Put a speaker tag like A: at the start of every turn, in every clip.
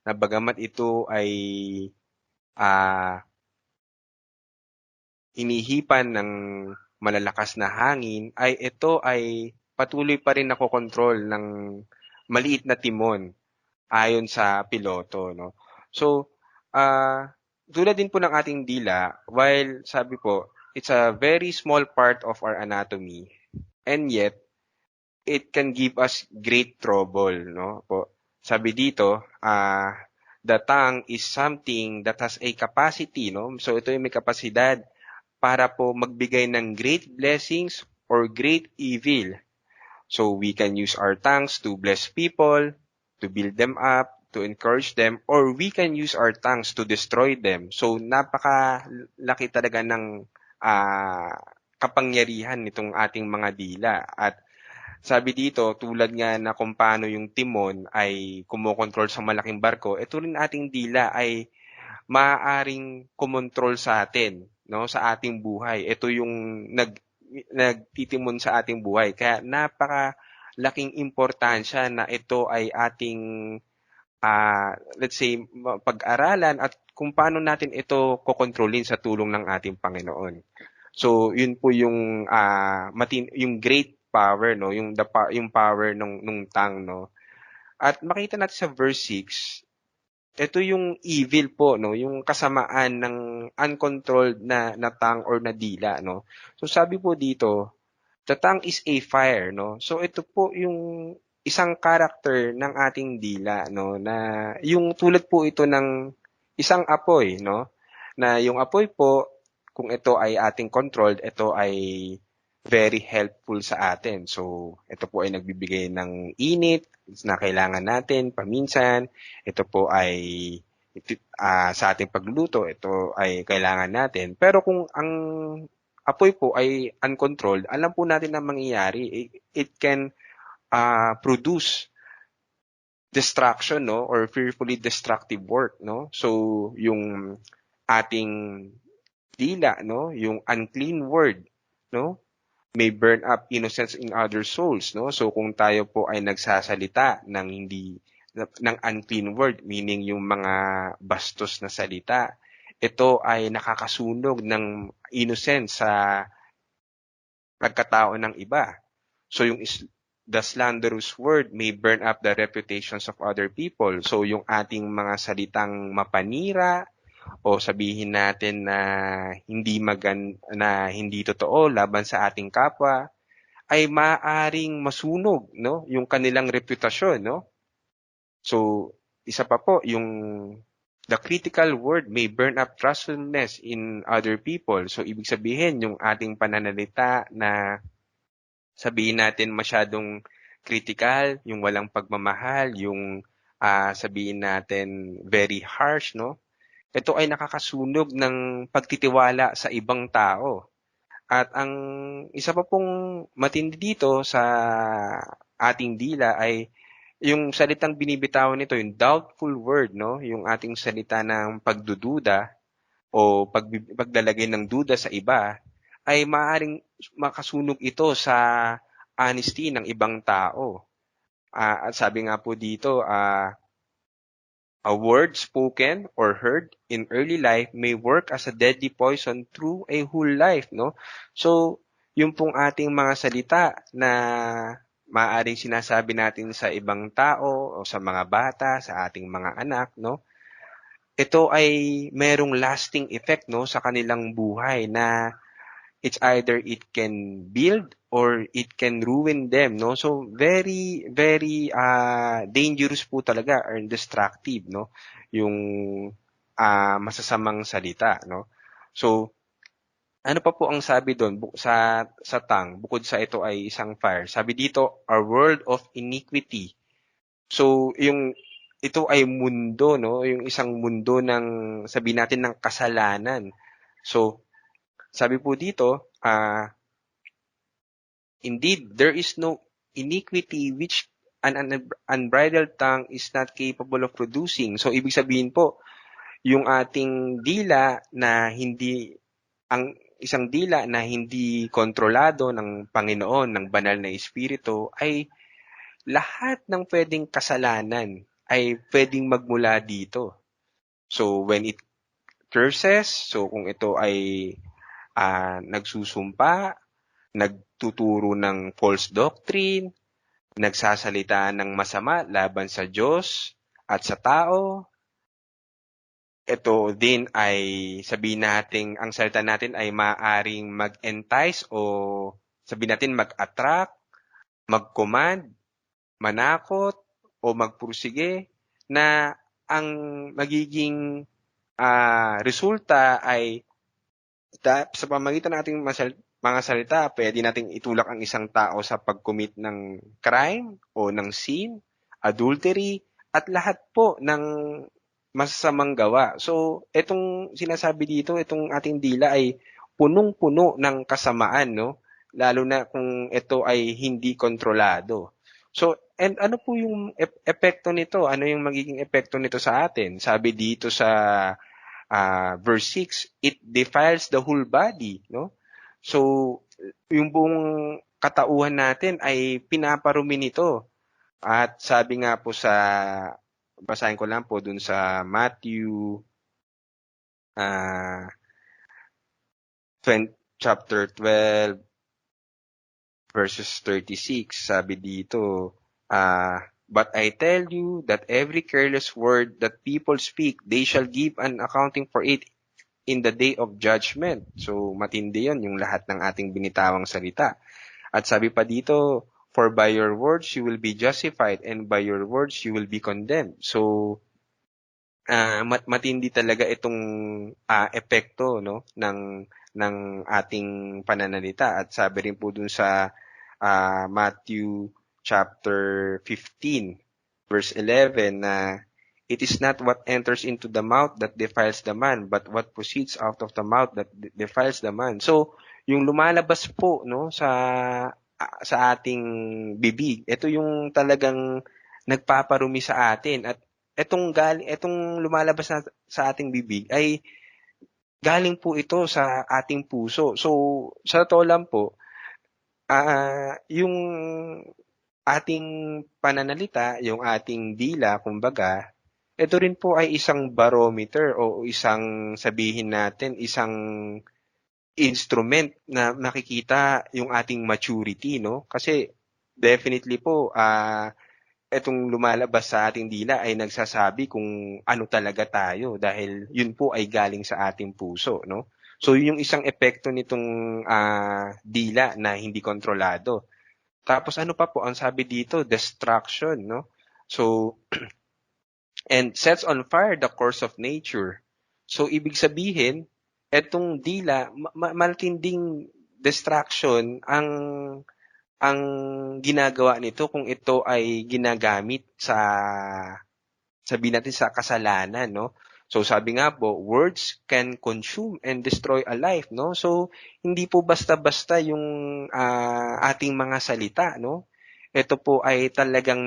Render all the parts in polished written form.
A: na bagamat ito ay inihipan ng malalakas na hangin, ay ito ay patuloy pa rin nakokontrol ng maliit na timon ayon sa piloto, no? So, tulad din po ng ating dila, while sabi po, it's a very small part of our anatomy, and yet, it can give us great trouble, no? Po, sabi dito, the tongue is something that has a capacity, no? So, ito yung may kapasidad para po magbigay ng great blessings or great evil. So we can use our tongues to bless people, to build them up, to encourage them, or we can use our tongues to destroy them. So napakalaki talaga ng kapangyarihan nitong ating mga dila. At sabi dito, tulad nga na kung paano yung timon ay kumokontrol sa malaking barko, ito rin ating dila ay maaaring kumontrol sa atin, no, sa ating buhay. Ito yung nagtitimon sa ating buhay. Kaya napakalaking importansya na ito ay ating let's say pag-aralan at kung paano natin ito kokontrolin sa tulong ng ating Panginoon. So, yun po yung yung great power, no, yung power nung tongue, no. At makita natin sa verse 6, ito yung evil po, no, yung kasamaan ng uncontrolled na tongue or na dila, no. So sabi po dito, the tongue is a fire, no. So ito po yung isang character ng ating dila, no, na yung tulad po ito ng isang apoy, no, na yung apoy po, kung ito ay ating controlled, ito ay very helpful sa atin. So, ito po ay nagbibigay ng init na kailangan natin paminsan. Ito po ay sa ating pagluluto, ito ay kailangan natin. Pero kung ang apoy po ay uncontrolled, alam po natin na mangyayari. It can produce destruction, no, or fearfully destructive work, no. So, yung ating dila, no, yung unclean word, no, may burn up innocence in other souls, no? So kung tayo po ay nagsasalita ng unclean word, meaning yung mga bastos na salita, ito ay nakakasunog ng innocence sa pagkatao ng iba. So the slanderous word may burn up the reputations of other people. So yung ating mga salitang mapanira, o sabihin natin na hindi totoo laban sa ating kapwa, ay maaring masunog, no, yung kanilang reputasyon, no. So isa pa po, yung the critical word may burn up trustfulness in other people. So ibig sabihin yung ating pananalita na sabihin natin masyadong critical, yung walang pagmamahal, yung sabihin natin very harsh, no. Ito ay nakakasunog ng pagtitiwala sa ibang tao. At ang isa pa pong matindi dito sa ating dila ay yung salitang binibitawan nito, yung doubtful word, no? Yung ating salita ng pagdududa o paglalagay ng duda sa iba, ay maaaring makasunog ito sa honesty ng ibang tao. At sabi nga po dito, a word spoken or heard in early life may work as a deadly poison through a whole life, no? So, yung pong ating mga salita na maaaring sinasabi natin sa ibang tao o sa mga bata, sa ating mga anak, no? Ito ay merong lasting effect, no, sa kanilang buhay na it's either it can build or it can ruin them, no? So very very dangerous po talaga or destructive, no, yung masasamang salita, no. So ano pa po ang sabi doon sa tongue, bukod sa ito ay isang fire, sabi dito, a world of iniquity. So yung ito ay mundo, no, yung isang mundo ng sabihin natin ng kasalanan. So sabi po dito, indeed, there is no iniquity which an unbridled tongue is not capable of producing. So, ibig sabihin po, yung ating dila na isang dila na hindi kontrolado ng Panginoon, ng banal na Espiritu, ay lahat ng pwedeng kasalanan ay pwedeng magmula dito. So, when it curses, so kung ito ay nagsusumpa, nagtuturo ng false doctrine, nagsasalita ng masama laban sa Diyos at sa tao, ito din ay sabihin natin, ang salita natin ay maaring mag-entice o sabihin natin mag-attract, mag-command, manakot o magpursige na ang magiging resulta ay sa pamamagitan ng ating mga salita, pwede nating itulak ang isang tao sa pag-commit ng crime o ng sin, adultery, at lahat po ng masasamang gawa. So, itong sinasabi dito, itong ating dila ay punong-puno ng kasamaan, no? Lalo na kung ito ay hindi kontrolado. So, and ano po yung epekto nito? Ano yung magiging epekto nito sa atin? Sabi dito sa verse 6, it defiles the whole body, no? So, yung buong katauhan natin ay pinaparumi nito. At sabi nga po sa, basahin ko lang po dun sa Matthew chapter 12, verses 36, sabi dito, but I tell you that every careless word that people speak, they shall give an accounting for it in the day of judgment. So, matindi yun, yung lahat ng ating binitawang salita. At sabi pa dito, for by your words you will be justified and by your words you will be condemned. So, matindi talaga itong epekto, no, ng ating pananalita. At sabi rin po dun sa Matthew chapter 15, verse 11 na it is not what enters into the mouth that defiles the man, but what proceeds out of the mouth that defiles the man. So, yung lumalabas po, no, sa ating bibig, ito yung talagang nagpaparumi sa atin. At etong lumalabas sa ating bibig ay galing po ito sa ating puso. So, sa totoo lang po, yung ating pananalita, yung ating dila, kumbaga, ito rin po ay isang barometer o isang sabihin natin, isang instrument na nakikita yung ating maturity, no? Kasi definitely po, itong lumalabas sa ating dila ay nagsasabi kung ano talaga tayo dahil yun po ay galing sa ating puso, no? So, yun yung isang epekto nitong dila na hindi kontrolado. Tapos ano pa po, ang sabi dito, destruction, no? So, and sets on fire the course of nature. So, ibig sabihin, etong dila, matinding distraction ang ginagawa nito kung ito ay ginagamit sabihin natin sa kasalanan, no? So sabi nga po, words can consume and destroy a life, no? So hindi po basta-basta yung ating mga salita, no? Ito po ay talagang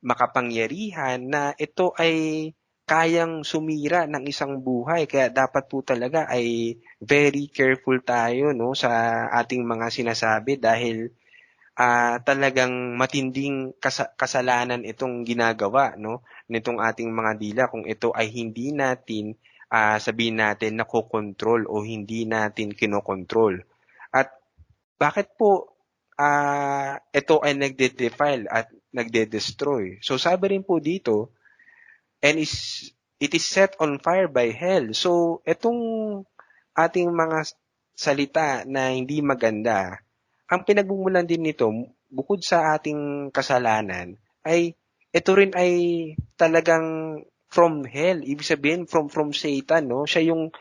A: makapangyarihan na ito ay kayang sumira ng isang buhay. Kaya dapat po talaga ay very careful tayo, no, sa ating mga sinasabi dahil talagang matinding kasalanan itong ginagawa, no, nitong ating mga dila kung ito ay hindi natin sabihin natin nakokontrol o hindi natin kinokontrol. At bakit po ito ay nagde-defile at nagde-destroy? So sabi rin po dito, and it is set on fire by hell. So itong ating mga salita na hindi maganda, ang pinagmumulan din nito, bukod sa ating kasalanan, ay ito rin ay talagang from hell. Ibig sabihin, from Satan, no? Siya yung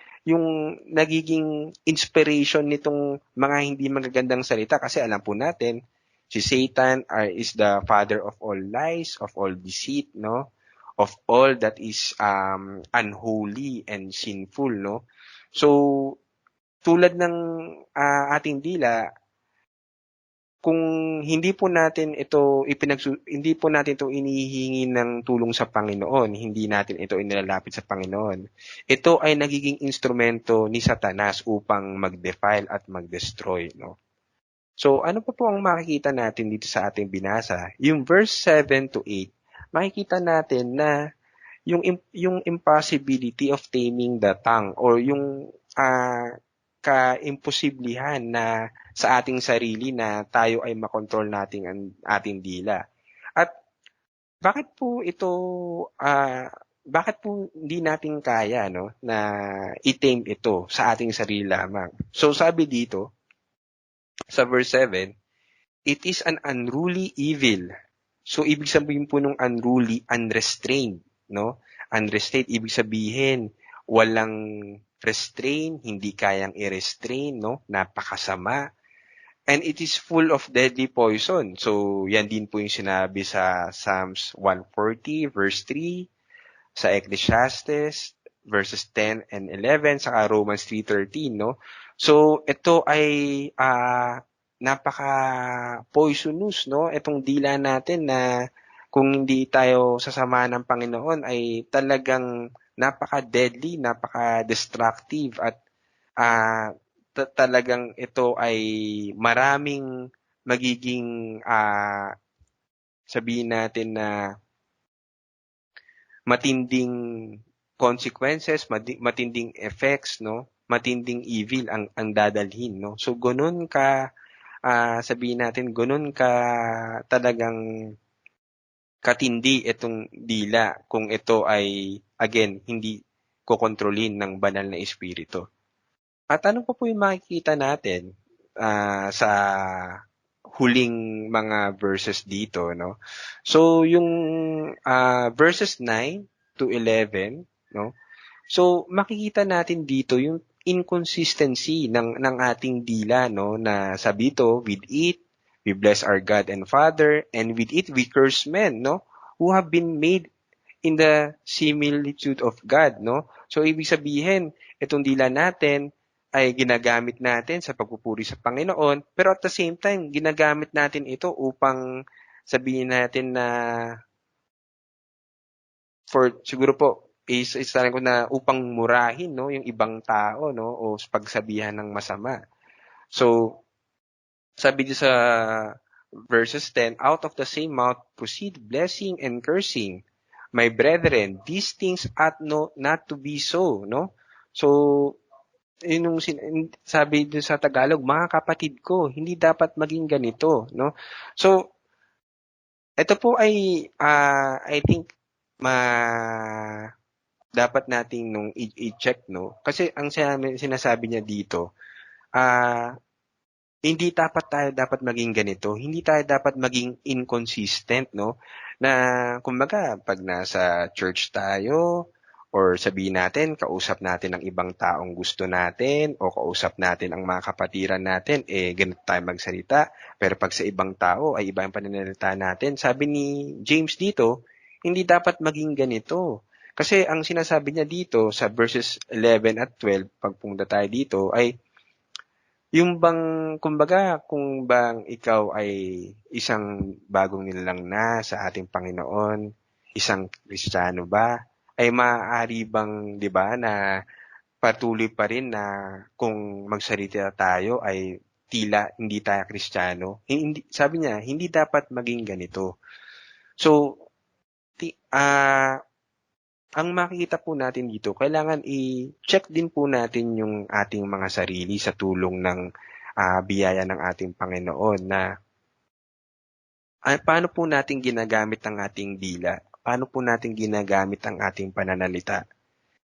A: nagiging inspiration nitong mga hindi magagandang salita. Kasi alam po natin, si Satan is the father of all lies, of all deceit, no? Of all that is unholy and sinful, no? So, tulad ng ating dila, kung hindi po natin ito hindi po natin ito inihihingi ng tulong sa Panginoon, hindi natin ito inilalapit sa Panginoon. Ito ay nagiging instrumento ni Satanas upang mag-defile at mag-destroy, no? So, ano pa po ang makikita natin dito sa ating binasa? Yung verse 7 to 8, makikita natin na yung impossibility of taming the tongue or yung kaimposiblihan na sa ating sarili na tayo ay makontrol natin ang ating dila. At bakit po ito bakit po hindi natin kaya na i-tame ito sa ating sarili lamang? So sabi dito sa verse 7, it is an unruly evil. So ibig sabihin po nung unruly, unrestrained, no? Unrestrained ibig sabihin walang restrain, hindi kayang i-restrain, no? Napakasama. And it is full of deadly poison. So yan din po yung sinabi sa Psalms 140 verse 3, sa Ecclesiastes verses 10 and 11, sa Romans 3:13, no? So ito ay napaka-poisonous, no? Itong dila natin na kung hindi tayo sasama ng Panginoon ay talagang napaka-deadly, napaka-destructive at talagang ito ay maraming magiging sabihin natin na matinding consequences, matinding effects, no? Matinding evil ang dadalhin, no? So ganun ka sabihin natin ganun ka talagang katindi itong dila kung ito ay again hindi kokontrolin ng banal na espiritu. At ano pa po yung makikita natin sa huling mga verses dito, no? So yung verses 9 to 11, no? So makikita natin dito yung inconsistency ng ating dila, no, na sabi dito, with it we bless our God and Father, and with it we curse men, no, who have been made in the similitude of God, no? So ibig sabihin, itong dila natin ay ginagamit natin sa pagpupuri sa Panginoon, pero at the same time, ginagamit natin ito upang sabihin natin na siguro po isasabi ko na upang murahin, no, yung ibang tao, no, o pagsabihan ng masama. So sabi dito sa verses 10, out of the same mouth proceed blessing and cursing. My brethren, these things ought not to be so, no? So yung sabi dito sa Tagalog, mga kapatid ko, hindi dapat maging ganito, no? So ito po ay I think dapat nating nung i-check, no? Kasi ang sinasabi niya dito, hindi dapat maging ganito. Hindi tayo dapat maging inconsistent, no? Na kumbaga pag nasa church tayo or sabihin natin kausap natin ang ibang taong gusto natin o kausap natin ang mga kapatiran natin, ganito tayo magsalita. Pero pag sa ibang tao ay iba ang pananalita natin. Sabi ni James dito, hindi dapat maging ganito. Kasi ang sinasabi niya dito sa verses 11 at 12, pag pumunta tayo dito, ay yung bang, kumbaga, kung bang ikaw ay isang bagong nilalang na sa ating Panginoon, isang Kristiyano ba, ay maaari bang, di ba, na patuloy pa rin na kung magsalita tayo ay tila hindi tayo Kristiyano? Hindi, sabi niya, hindi dapat maging ganito. So, ang makikita po natin dito, kailangan i-check din po natin yung ating mga sarili sa tulong ng biyaya ng ating Panginoon na paano po natin ginagamit ang ating dila? Paano po natin ginagamit ang ating pananalita?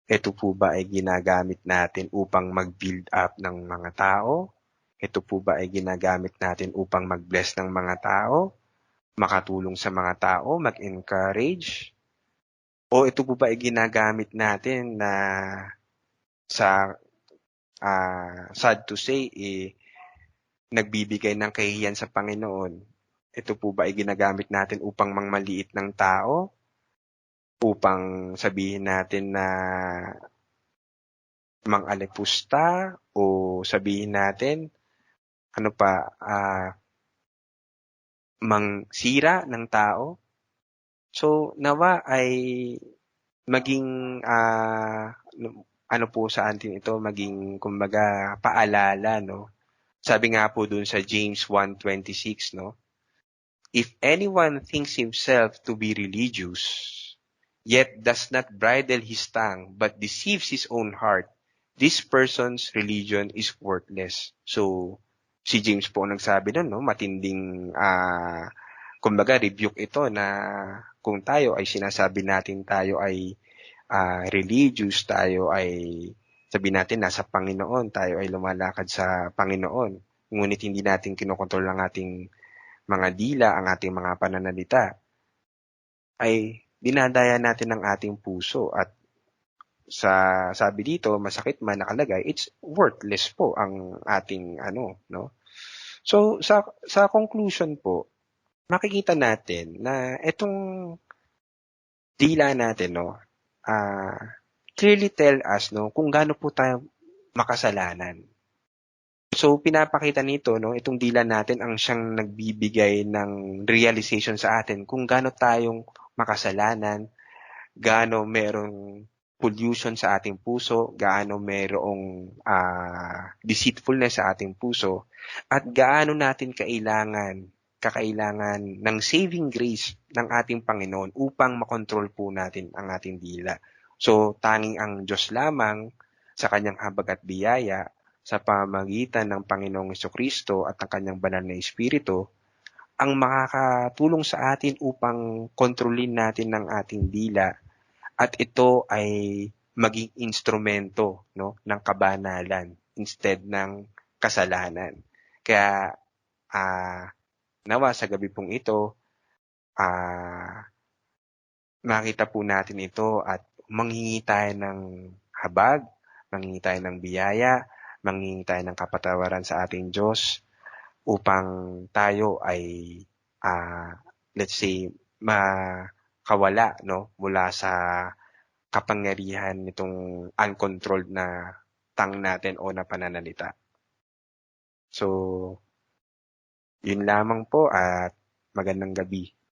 A: Ito po ba ay ginagamit natin upang mag-build up ng mga tao? Ito po ba ay ginagamit natin upang mag-bless ng mga tao? Makatulong sa mga tao? Mag-encourage? O ito po ba ay ginagamit natin na sa sad to say, nagbibigay ng kahihiyan sa Panginoon? Ito po ba ay ginagamit natin upang mangmaliit ng tao? Upang sabihin natin na mang-alipusta? O sabihin natin, mangsira ng tao? So, nawa ay maging po sa atin ito, maging kumbaga paalala, no? Sabi nga po dun sa James 1:26, no? If anyone thinks himself to be religious, yet does not bridle his tongue, but deceives his own heart, this person's religion is worthless. So, si James po ang nagsabi nun, no? Matinding, kumbaga, rebuke ito na kung tayo ay sinasabi natin tayo ay religious, tayo ay sabi natin nasa Panginoon, tayo ay lumalakad sa Panginoon. Ngunit hindi natin kinokontrol ang ating mga dila, ang ating mga pananalita, ay dinadaya natin ang ating puso at sa sabi dito, masakit man nakalagay, it's worthless po ang ating no. So sa conclusion po, makikita natin na itong dila natin clearly tell us kung gaano po tayo makasalanan. So pinapakita nito itong dila natin ang siyang nagbibigay ng realization sa atin kung gaano tayong makasalanan, gaano merong pollution sa ating puso, gaano merong deceitfulness sa ating puso, at gaano natin kakailangan ng saving grace ng ating Panginoon upang makontrol po natin ang ating dila. So, tanging ang Diyos lamang sa kanyang habag at biyaya sa pamamagitan ng Panginoong Jesucristo at ng kanyang banal na Espiritu ang makakatulong sa atin upang kontrolin natin ang ating dila at ito ay maging instrumento ng kabanalan instead ng kasalanan. Kaya nawa sa gabi pong ito, makita po natin ito at manghingi tayo ng habag, manghingi tayo ng biyaya, manghingi tayo ng kapatawaran sa ating Diyos upang tayo ay let's say makawala mula sa kapangyarihan nitong uncontrolled na tongue natin o na pananalita. So, yun lamang po at magandang gabi.